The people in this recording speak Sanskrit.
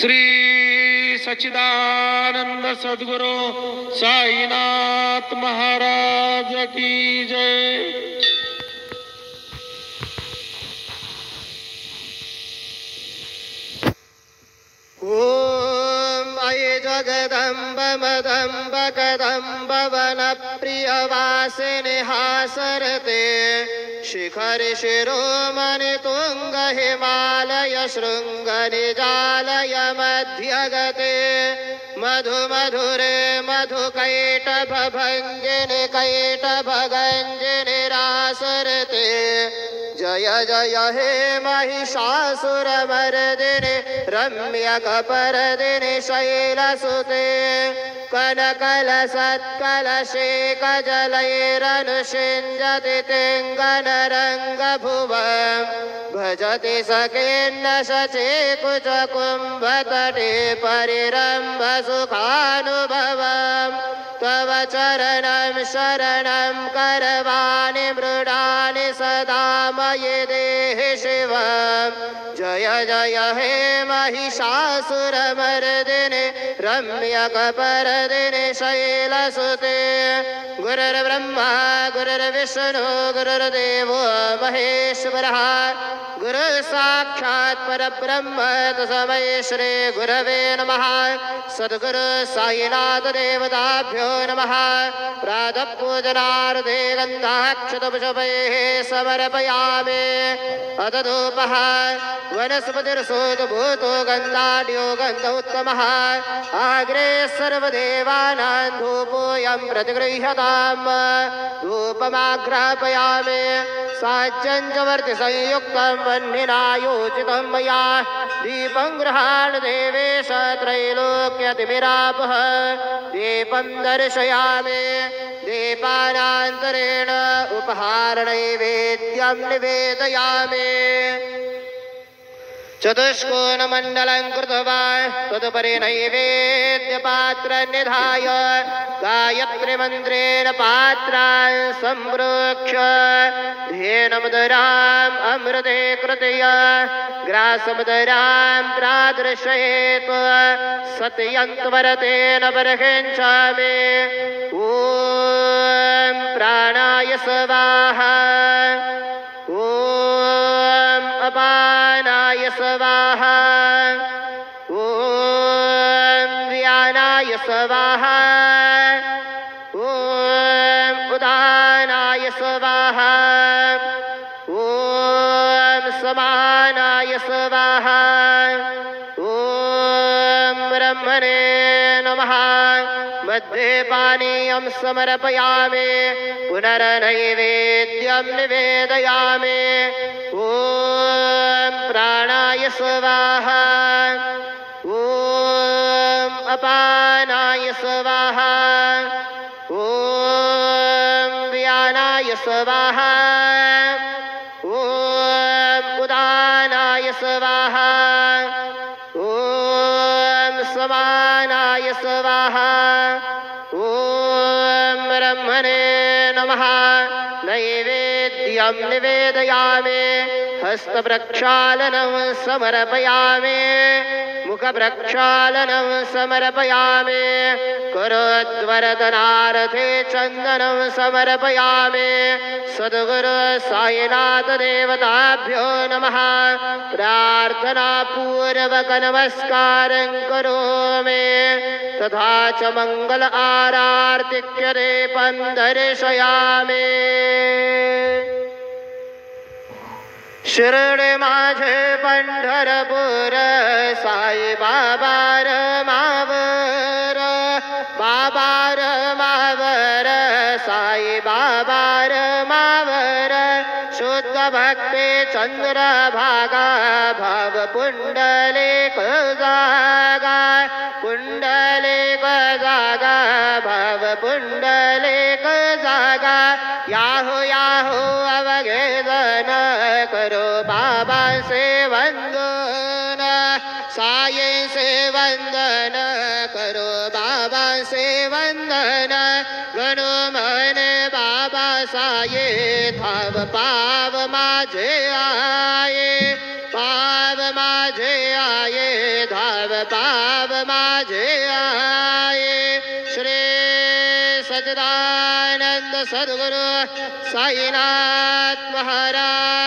श्री सच्चिदानंद सद्गुरु साईनाथ महाराज की जय। ओम अये जगदम्ब मदम्ब कदम्ब वन प्रिय वासिनि हासरते शिखर शिरोमणि तुंग हिमालय शृंग निजालय मध्यगते मधु मधुरे मधु कैटभ भंगिनि कैटभ गंजिनि रासरते जय जय हे महिषासुरमर्दिनि रम्यकपर्दिनि शैलसुते कनकलसत्कलशेखजलैरनुषिञ्जति तिङ्गनरङ्गभुवं भजति सखेन्न शचीकुचकुम्भतटे परिरम्भसुखानुभवम् तव चरणं शरणं करवाणि मृडानि सदा मयि देहि शिवम् जय जय हे महिषासुरमर्दिनि रम्यकपर्दिनि शैलसुते गुरुर्ब्रह्मा गुरुर्विष्णु गुरुर्देवो महेश्वरः गुरुसाक्षात् परब्रह्म तस्मै श्री गुरवे नमः। सद्गुरु साईनाथ देवताभ्यो नमः। प्रातः पूजनार्थे गन्धाक्षतपुष्पैः समर्पयामि अथ धूपः वनस्पतिर्सोदभूतो गन्धाढ्यो गन्ध उत्तमः आग्रे सर्वदेवानां धूपोऽयं प्रतिगृह्यताम् धूपमाघ्रापयामि साज्यञ्चवर्ति संयुक्तं वह्निना योजितं मया दीपं गृहाण देवेश त्रैलोक्यतिमिरापः दीपं दर्शयामि दीपानान्तरेण उपहारनैवेद्यं निवेदयामि चतुष्कोणमण्डलं कृत्वा तदुपरि नैवेद्यपात्रं निधाय गायत्रीमन्त्रेण पात्रान् सम्प्रोक्ष्य धेनुमुदराम् अमृते कृतय ग्रासमुदरां प्रादर्शयेत् सत्यन्त्वरतेन बर्हिञ्चामि ॐ प्राणाय स्वाहा ॐ अपानाय स्वाहा ॐ व्यानाय स्वाहा ॐ उदानाय स्वाहा ॐ समानाय स्वाहा ॐ ब्रह्मणे नमः। मध्ये पानीयं समर्पयामि पुनर्नैवेद्यं निवेदयामि ॐ प्राणाय स्वाहा ॐ अपानाय स्वाहा ॐ व्यानाय स्वाहा ॐ उदानाय स्वाहा ॐ समानाय स्वाहा ॐ ब्रह्मणे नमः। नैवेद्यं निवेदयामि हस्तप्रक्षालनं समर्पयामि मुखप्रक्षालनं समर्पयामि करोद्वरदनार्थे चन्दनं समर्पयामि सद्गुरु साईनाथ देवताभ्यो नमः। प्रार्थनापूर्वक नमस्कारं करोमि तथा च मंगल आरार्तिक्य दीपं दर्शयामि। शिर्डी माझे पंढरपूर साई बाबा रमावर बाबा रमावर साई बाबा रमावर शुद्ध भक्ती चंद्रभागा भाव पुंडलिक जागा पुंडलिक जागा भाव पुंडलिक जागा याहो याहो अवघे जन करो बाबा से वंदन साई से वंदन करो बाबा से वंदन गणो मन बाबा साई थाव पाव माझे आये पाव माझे आये धाव पाव माझे आहे श्री सच्चिदानंद सद्गुरु साईनाथ महाराज